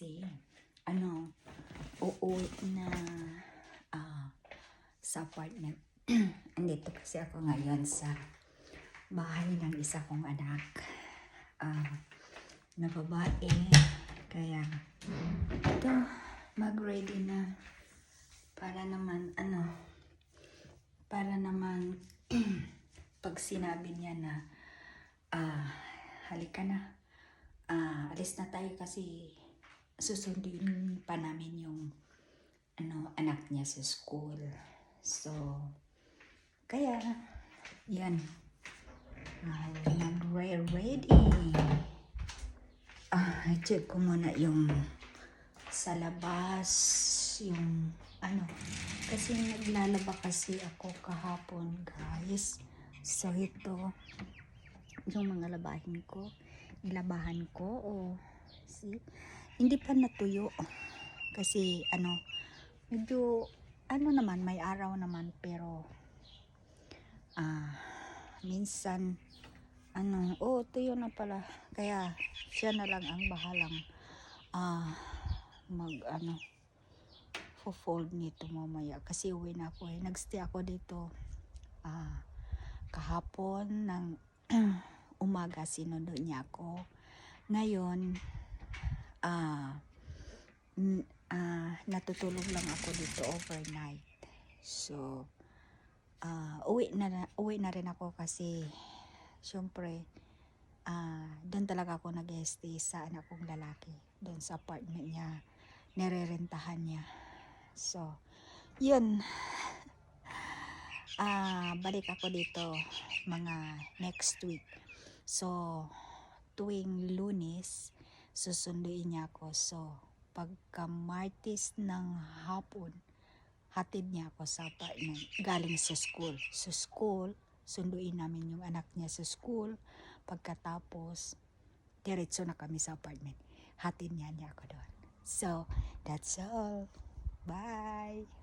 kasi uuwi na sa apartment. Andito kasi ako ngayon sa bahay ng isa kong anak na babae. Kaya ito, mag-ready na para naman pag sinabi niya na halika na, alis na tayo kasi susundin pa namin yung anak niya sa school. So kaya yan, nag-ready. I-check ko muna yung sa labas, yung kasi naglalaba kasi ako kahapon, guys. So ito yung mga nilabahan ko. See, hindi pa natuyo kasi medyo naman, may araw naman, pero minsan tuyo na pala, kaya siya na lang ang bahalang fold nito mamaya kasi uwi na ako. Nagstay ako dito kahapon ng umaga, sinundo niya ako. Ngayon natutulog lang ako dito overnight. So uwi na rin ako kasi syempre doon talaga ako nag-stay sa anak kong lalaki, doon sa apartment niya, nirerentahan niya. So yun, balik ako dito mga next week. So tuwing Lunes susunduin niya ako. So pagka Martes ng hapon, hatid niya ako sa apartment galing sa school. Sa school, sunduin namin yung anak niya sa school. Pagkatapos, diretso na kami sa apartment. Hatid niya ako doon. So that's all. Bye!